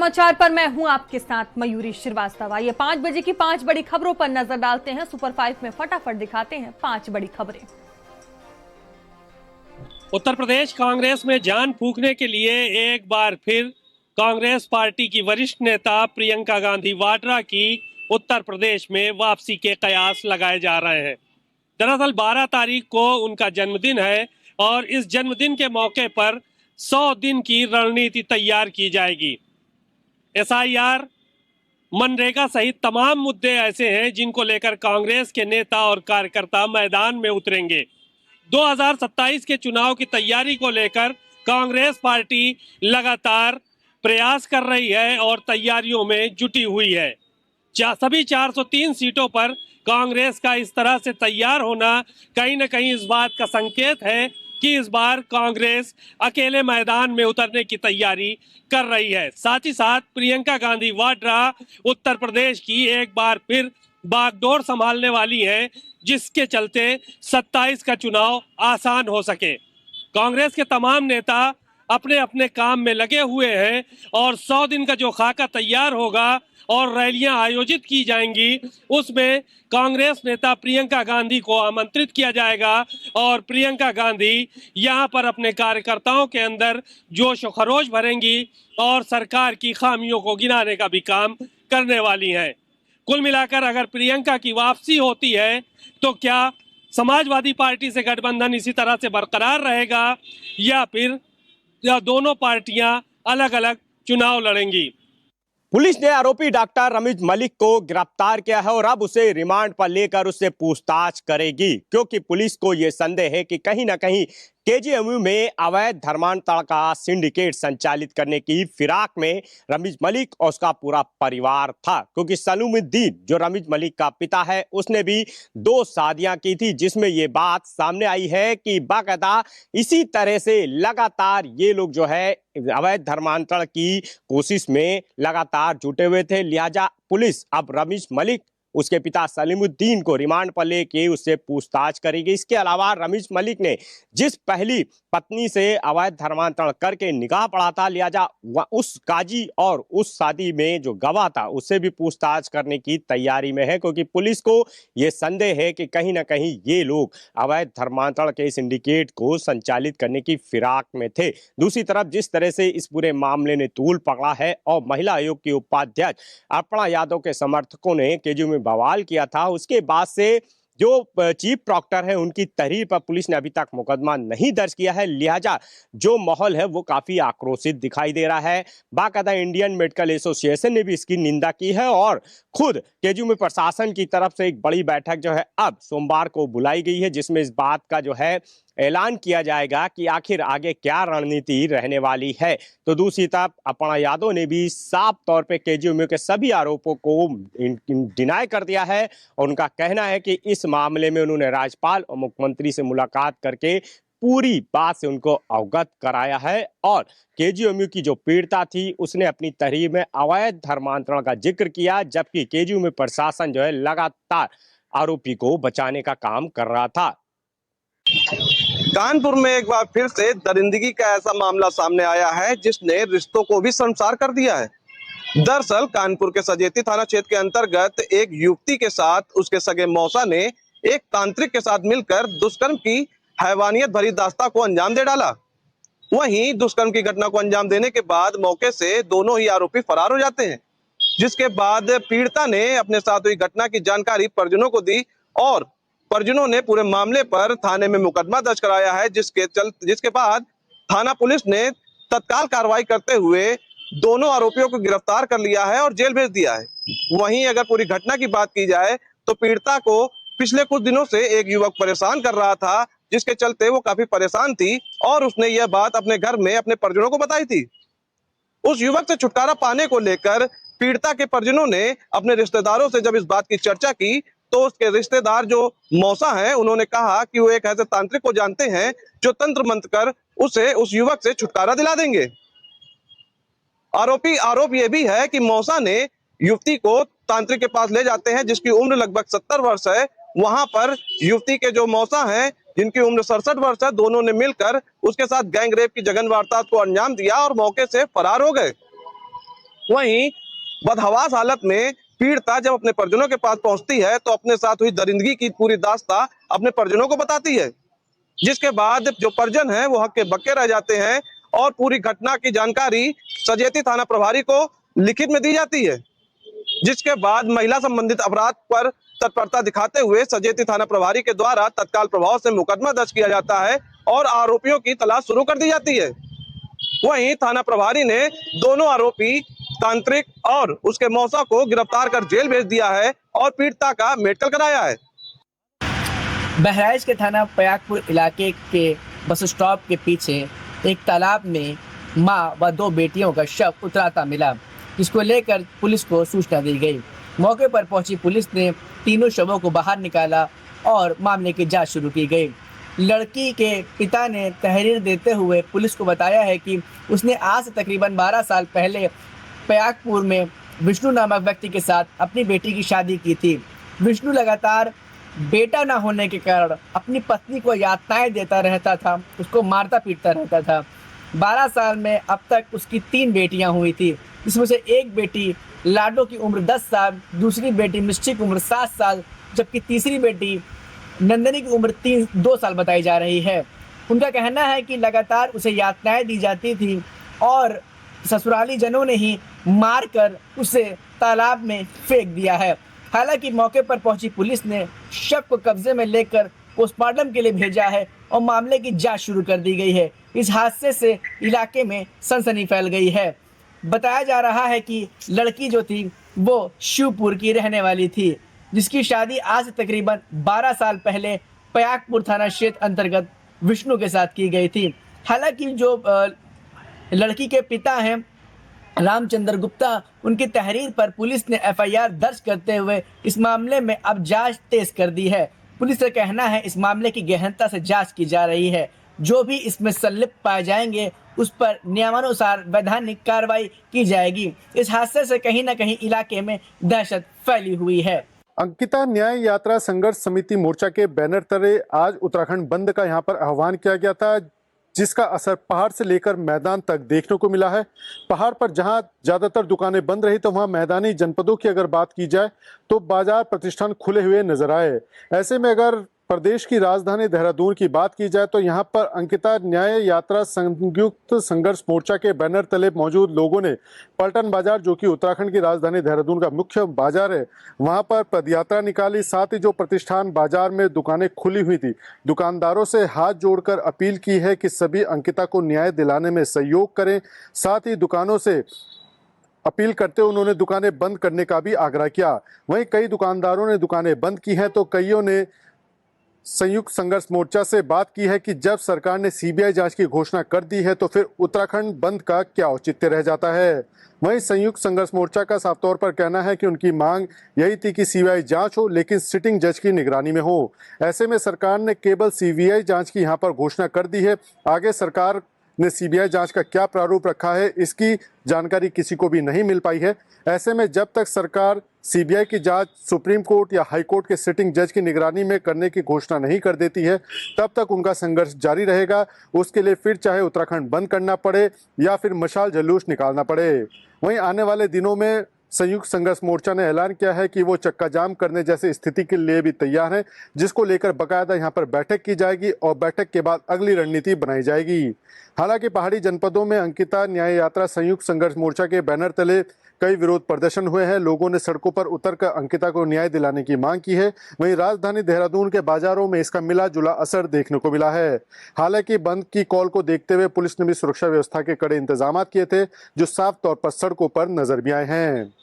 समाचार पर मैं हूं आपके साथ मयूरी श्रीवास्तव। ये 5 बजे की 5 बड़ी खबरों पर नजर डालते हैं। सुपर 5 में फटाफट दिखाते हैं 5 बड़ी खबरें। उत्तर प्रदेश कांग्रेस में जान फूंकने के लिए एक बार फिर कांग्रेस पार्टी की वरिष्ठ नेता प्रियंका गांधी वाड्रा की उत्तर प्रदेश में वापसी के कयास लगाए जा रहे हैं। दरअसल 12 तारीख को उनका जन्मदिन है और इस जन्मदिन के मौके पर 100 दिन की रणनीति तैयार की जाएगी। SIR, मनरेगा सहित तमाम मुद्दे ऐसे हैं जिनको लेकर कांग्रेस के नेता और कार्यकर्ता मैदान में उतरेंगे। 2027 के चुनाव की तैयारी को लेकर कांग्रेस पार्टी लगातार प्रयास कर रही है और तैयारियों में जुटी हुई है। सभी 403 सीटों पर कांग्रेस का इस तरह से तैयार होना कहीं न कहीं इस बात का संकेत है कि इस बार कांग्रेस अकेले मैदान में उतरने की तैयारी कर रही है। साथ ही साथ प्रियंका गांधी वाड्रा उत्तर प्रदेश की एक बार फिर बागडोर संभालने वाली हैं, जिसके चलते 27 का चुनाव आसान हो सके। कांग्रेस के तमाम नेता अपने अपने काम में लगे हुए हैं और 100 दिन का जो खाका तैयार होगा और रैलियां आयोजित की जाएंगी, उसमें कांग्रेस नेता प्रियंका गांधी को आमंत्रित किया जाएगा और प्रियंका गांधी यहां पर अपने कार्यकर्ताओं के अंदर जोश और खरोश भरेंगी और सरकार की खामियों को गिनाने का भी काम करने वाली हैं। कुल मिलाकर अगर प्रियंका की वापसी होती है तो क्या समाजवादी पार्टी से गठबंधन इसी तरह से बरकरार रहेगा या फिर दोनों पार्टियां अलग अलग चुनाव लड़ेंगी। पुलिस ने आरोपी डॉक्टर रमीज मलिक को गिरफ्तार किया है और अब उसे रिमांड पर लेकर उससे पूछताछ करेगी, क्योंकि पुलिस को यह संदेह है कि कहीं ना कहीं KGMU में अवैध धर्मांतरण का सिंडिकेट संचालित करने की फिराक में रमीज मलिक और उसका पूरा परिवार था। क्योंकि सलीमुद्दीन जो रमीज मलिक का पिता है, उसने भी 2 शादियां की थी, जिसमें ये बात सामने आई है कि बाकायदा इसी तरह से लगातार ये लोग जो है अवैध धर्मांतरण की कोशिश में लगातार जुटे हुए थे। लिहाजा पुलिस अब रमीज मलिक, उसके पिता सलीमुद्दीन को रिमांड पर लेके उससे पूछताछ करेगी। इसके अलावा रमीज मलिक ने जिस पहली पत्नी से अवैध धर्मांतरण करके निकाह पढ़ा था, लिहाजा उस काजी और उस शादी में जो गवाह था उससे भी पूछताछ करने की तैयारी में है, क्योंकि पुलिस को यह संदेह है कि कहीं ना कहीं ये लोग अवैध धर्मांतरण के सिंडिकेट को संचालित करने की फिराक में थे। दूसरी तरफ जिस तरह से इस पूरे मामले ने तूल पकड़ा है और महिला आयोग की उपाध्यक्ष अर्पणा यादव के समर्थकों ने KGMU में बवाल किया था, उसके बाद से जो चीफ प्रॉक्टर है उनकी तहरीर पर पुलिस ने अभी तक मुकदमा नहीं दर्ज किया है। लिहाजा जो माहौल है वो काफी आक्रोशित दिखाई दे रहा है। बाकायदा इंडियन मेडिकल एसोसिएशन ने भी इसकी निंदा की है और खुद KGMU प्रशासन की तरफ से एक बड़ी बैठक जो है अब सोमवार को बुलाई गई है, जिसमें इस बात का जो है ऐलान किया जाएगा कि आखिर आगे क्या रणनीति रहने वाली है। तो दूसरी तरफ अर्पणा यादव ने भी साफ तौर पे KGMU के सभी आरोपों को डिनाई कर दिया है और उनका कहना है कि इस मामले में उन्होंने राज्यपाल और मुख्यमंत्री से मुलाकात करके पूरी बात से उनको अवगत कराया है और KGMU की जो पीड़िता थी उसने अपनी तहरीर में अवैध धर्मांतरण का जिक्र किया, जबकि KGMU प्रशासन जो है लगातार आरोपी को बचाने का काम कर रहा था। कानपुर में एक बार फिर से दरिंदगी का ऐसा मामला सामने आया है जिसने रिश्तों को भी शर्मसार कर दिया है। दरअसल कानपुर के सजेती थाना क्षेत्र के अंतर्गत एक युवती के साथ उसके सगे मौसा ने एक तांत्रिक के साथ मिलकर दुष्कर्म की हैवानियत भरी दास्तां को अंजाम दे डाला। वहीं दुष्कर्म की घटना को अंजाम देने के बाद मौके से दोनों ही आरोपी फरार हो जाते हैं, जिसके बाद पीड़िता ने अपने साथ हुई घटना की जानकारी परिजनों को दी और परिजनों ने पूरे मामले पर थाने में मुकदमा दर्ज कराया है, जिसके बाद थाना पुलिस ने तत्काल कार्रवाई करते हुए दोनों आरोपियों को गिरफ्तार कर लिया है और जेल भेज दिया है। वहीं अगर पूरी घटना की बात की जाए तो पीड़िता को पिछले कुछ दिनों से एक युवक परेशान कर रहा था, जिसके चलते वो काफी परेशान थी और उसने यह बात अपने घर में अपने परिजनों को बताई थी। उस युवक से छुटकारा पाने को लेकर पीड़िता के परिजनों ने अपने रिश्तेदारों से जब इस बात की चर्चा की तो उसके रिश्तेदार जो मौसा हैं उन्होंने कहा कि वो एक ऐसे तांत्रिक को जानते हैं जो तंत्र मंत्र कर उस युवक से छुटकारा दिला देंगे। आरोप ये भी है कि मौसा ने युवती को तांत्रिक के पास ले जाते हैं जिसकी उम्र लगभग 70 वर्ष है। वहां पर युवती के जो मौसा हैं जिनकी उम्र 67 वर्ष है, दोनों ने मिलकर उसके साथ गैंग रेप की जघन्य वारदात को अंजाम दिया और मौके से फरार हो गए। वहीं बदहवास हालत में पीड़िता जब अपने परिजनों के पास पहुंचती है तो अपने साथ हुई दरिंदगी की पूरी दास्तां अपने परिजनों को बताती है, जिसके बाद जो परिजन है वो हक्के बक्के रह जाते हैं और पूरी घटना की जानकारी सजेती थाना प्रभारी को लिखित में दी जाती है, जिसके बाद महिला संबंधित अपराध पर तत्परता दिखाते हुए सजेती थाना प्रभारी के द्वारा तत्काल प्रभाव से मुकदमा दर्ज किया जाता है और आरोपियों की तलाश शुरू कर दी जाती है। वहीं थाना प्रभारी ने दोनों आरोपी तांत्रिक और उसके मौसा को गिरफ्तार कर जेल भेज दिया है और पीड़िता का मेडिकल कराया है। बहराइच के थाना पयागपुर इलाके के बस स्टॉप के पीछे एक तालाब में मां व 2 बेटियों का शव उतराता मिला, जिसको लेकर पुलिस को सूचना दी गई। मौके पर पहुंची पुलिस ने तीनों शवों को बाहर निकाला और मामले की जांच शुरू की गई। लड़की के पिता ने तहरीर देते हुए पुलिस को बताया है कि उसने आज से तकरीबन 12 साल पहले पयागपुर में विष्णु नामक व्यक्ति के साथ अपनी बेटी की शादी की थी। विष्णु लगातार बेटा ना होने के कारण अपनी पत्नी को यातनाएं देता रहता था, उसको मारता पीटता रहता था। 12 साल में अब तक उसकी 3 बेटियां हुई थी, जिसमें से एक बेटी लाडो की उम्र 10 साल, दूसरी बेटी मिष्टी की उम्र 7 साल, जबकि तीसरी बेटी नंदनी की उम्र 2 साल बताई जा रही है। उनका कहना है कि लगातार उसे यातनाएं दी जाती थी और ससुराली जनों ने ही मारकर उसे तालाब में फेंक दिया है। हालांकि मौके पर पहुंची पुलिस ने शव को कब्जे में लेकर पोस्टमार्टम के लिए भेजा है और मामले की जांच शुरू कर दी गई है। इस हादसे से इलाके में सनसनी फैल गई है। बताया जा रहा है कि लड़की जो थी वो शिवपुर की रहने वाली थी, जिसकी शादी आज से तकरीबन 12 साल पहले पयागपुर थाना क्षेत्र अंतर्गत विष्णु के साथ की गई थी। हालांकि जो लड़की के पिता हैं रामचंद्र गुप्ता, उनकी तहरीर पर पुलिस ने FIR दर्ज करते हुए इस मामले में अब जांच तेज कर दी है। पुलिस का कहना है इस मामले की गहनता से जांच की जा रही है। जो भी इसमें संलिप्त पाए जाएंगे उस पर नियमानुसार वैधानिक कार्रवाई की जाएगी। इस हादसे से कहीं न कहीं इलाके में दहशत फैली हुई है। अंकिता न्याय यात्रा संघर्ष समिति मोर्चा के बैनर तले आज उत्तराखंड बंद का यहां पर आह्वान किया गया था, जिसका असर पहाड़ से लेकर मैदान तक देखने को मिला है। पहाड़ पर जहां ज्यादातर दुकानें बंद रही तो वहां मैदानी जनपदों की अगर बात की जाए तो बाजार प्रतिष्ठान खुले हुए नजर आए। ऐसे में अगर प्रदेश की राजधानी देहरादून की बात की जाए तो यहाँ पर अंकिता न्याय यात्रा संयुक्त संघर्ष मोर्चा के बैनर तले मौजूद लोगों ने पलटन बाजार, जो कि उत्तराखंड की राजधानी देहरादून का मुख्य बाजार है, वहां पर पदयात्रा निकाली। साथ ही जो प्रतिष्ठान बाजार में दुकानें खुली हुई थी, दुकानदारों से हाथ जोड़कर अपील की है कि सभी अंकिता को न्याय दिलाने में सहयोग करें। साथ ही दुकानों से अपील करते हुए उन्होंने दुकानें बंद करने का भी आग्रह किया। वहीं कई दुकानदारों ने दुकानें बंद की हैं तो कईयों ने संयुक्त संघर्ष मोर्चा से बात की है कि जब सरकार ने CBI जांच की घोषणा कर दी है तो फिर उत्तराखंड बंद का क्या औचित्य रह जाता है। वहीं संयुक्त संघर्ष मोर्चा का साफ तौर पर कहना है कि उनकी मांग यही थी कि CBI जांच हो, लेकिन सिटिंग जज की निगरानी में हो। ऐसे में सरकार ने केवल CBI जांच की यहां पर घोषणा कर दी है। आगे सरकार ने CBI जांच का क्या प्रारूप रखा है, इसकी जानकारी किसी को भी नहीं मिल पाई है। ऐसे में जब तक सरकार CBI की जांच सुप्रीम कोर्ट या हाई कोर्ट के सिटिंग जज की निगरानी में करने की घोषणा नहीं कर देती है, तब तक उनका संघर्ष जारी रहेगा। उसके लिए फिर चाहे उत्तराखंड बंद करना पड़े या फिर मशाल जुलूस निकालना पड़े। वहीं आने वाले दिनों में संयुक्त संघर्ष मोर्चा ने ऐलान किया है कि वो चक्का जाम करने जैसे स्थिति के लिए भी तैयार है, जिसको लेकर बाकायदा यहाँ पर बैठक की जाएगी और बैठक के बाद अगली रणनीति बनाई जाएगी। हालांकि पहाड़ी जनपदों में अंकिता न्याय यात्रा संयुक्त संघर्ष मोर्चा के बैनर तले कई विरोध प्रदर्शन हुए हैं। लोगों ने सड़कों पर उतरकर अंकिता को न्याय दिलाने की मांग की है। वहीं राजधानी देहरादून के बाजारों में इसका मिला जुला असर देखने को मिला है। हालांकि बंद की कॉल को देखते हुए पुलिस ने भी सुरक्षा व्यवस्था के कड़े इंतजाम किए थे, जो साफ तौर पर सड़कों पर नजर भी आए हैं।